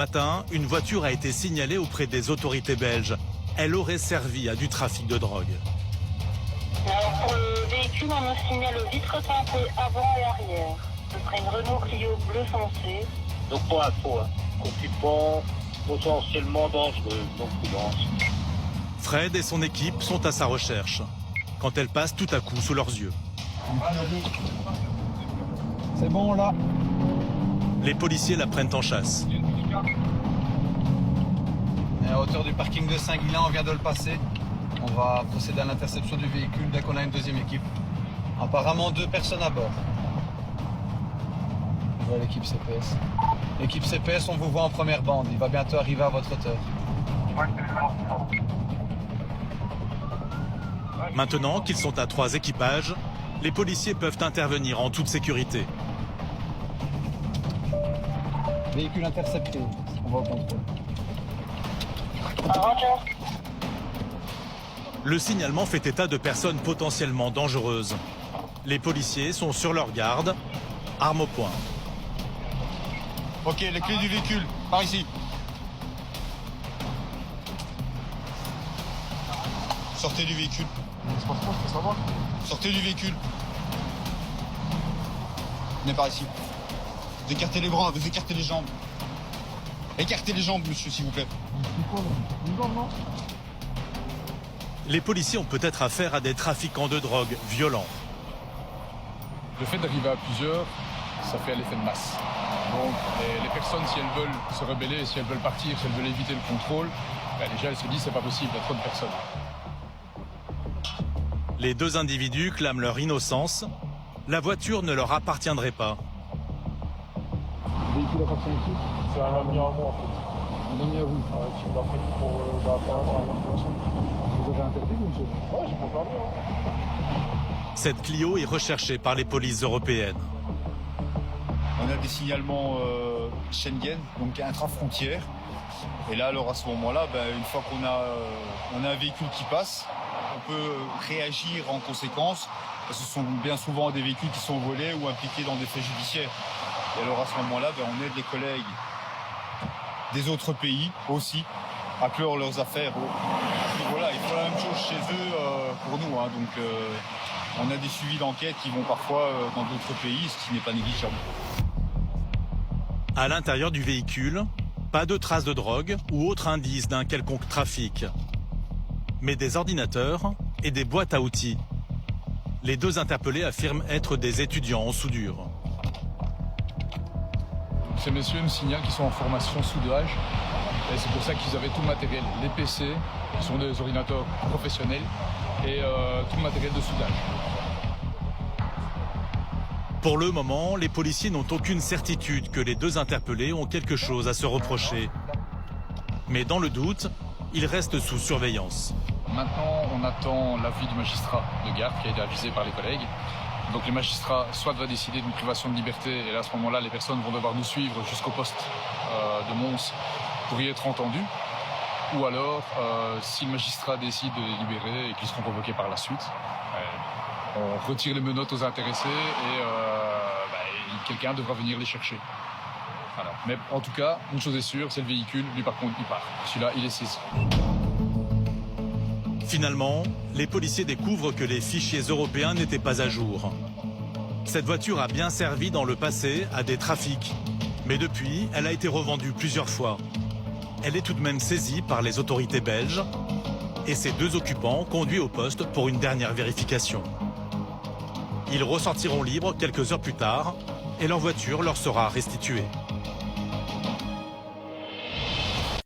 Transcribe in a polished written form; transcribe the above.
Matin, une voiture a été signalée auprès des autorités belges. Elle aurait servi à du trafic de drogue. Alors pour le véhicule, on nous signale vitre teintée avant et arrière. Ce serait une Renault Clio bleu foncé. Donc pour info, occupant potentiellement dangereux, donc prudence. Fred et son équipe sont à sa recherche, quand elle passe tout à coup sous leurs yeux. C'est bon là. Les policiers la prennent en chasse. On est à hauteur du parking de Saint-Guilain, on vient de le passer. On va procéder à l'interception du véhicule dès qu'on a une deuxième équipe. Apparemment 2 personnes à bord. Je vois l'équipe CPS. L'équipe CPS, on vous voit en première bande. Il va bientôt arriver à votre hauteur. Maintenant qu'ils sont à 3 équipages, les policiers peuvent intervenir en toute sécurité. Véhicule intercepté. On va au contrôle. Roger. Le signalement fait état de personnes potentiellement dangereuses. Les policiers sont sur leur garde, armes au poing. Ok, les clés du véhicule, par ici. Sortez du véhicule. Sortez du véhicule. Venez par ici. Vous écartez les bras, vous écartez les jambes. Écartez les jambes, monsieur, s'il vous plaît. Les policiers ont peut-être affaire à des trafiquants de drogue violents. Le fait d'arriver à plusieurs, ça fait l'effet de masse. Donc les personnes, si elles veulent se rebeller, si elles veulent partir, si elles veulent éviter le contrôle, déjà elles se disent c'est pas possible, il y a trop de personnes. Les 2 individus clament leur innocence. La voiture ne leur appartiendrait pas. Le véhicule appartient ici. C'est un ami à moi en fait. Un ami à vous. Qui m'a pris pour faire l'information. Vous avez interdit, monsieur? Ouais, j'ai pas parlé. Cette Clio est recherchée par les polices européennes. On a des signalements Schengen, donc intra-frontières. Et là, alors à ce moment-là, une fois qu'on a un véhicule qui passe, on peut réagir en conséquence. Parce que ce sont bien souvent des véhicules qui sont volés ou impliqués dans des faits judiciaires. Et alors à ce moment-là, on aide les collègues des autres pays aussi à clore leurs affaires. Et voilà, ils font la même chose chez eux pour nous. Donc on a des suivis d'enquête qui vont parfois dans d'autres pays, ce qui n'est pas négligeable. À l'intérieur du véhicule, pas de traces de drogue ou autre indice d'un quelconque trafic. Mais des ordinateurs et des boîtes à outils. Les 2 interpellés affirment être des étudiants en soudure. Ces messieurs me signalent qu'ils sont en formation soudage. Et c'est pour ça qu'ils avaient tout le matériel. Les PC, qui sont des ordinateurs professionnels, et tout le matériel de soudage. Pour le moment, les policiers n'ont aucune certitude que les 2 interpellés ont quelque chose à se reprocher. Mais dans le doute, ils restent sous surveillance. Maintenant, on attend l'avis du magistrat de garde qui a été avisé par les collègues. Donc les magistrats soit va décider d'une privation de liberté, et là à ce moment-là, les personnes vont devoir nous suivre jusqu'au poste de Mons pour y être entendues. Ou alors, si le magistrat décide de les libérer et qu'ils seront convoqués par la suite, on retire les menottes aux intéressés et quelqu'un devra venir les chercher. Voilà. Mais en tout cas, une chose est sûre, c'est le véhicule, lui par contre il part. Celui-là, il est saisi. Finalement, les policiers découvrent que les fichiers européens n'étaient pas à jour. Cette voiture a bien servi dans le passé à des trafics. Mais depuis, elle a été revendue plusieurs fois. Elle est tout de même saisie par les autorités belges et ses 2 occupants conduits au poste pour une dernière vérification. Ils ressortiront libres quelques heures plus tard et leur voiture leur sera restituée.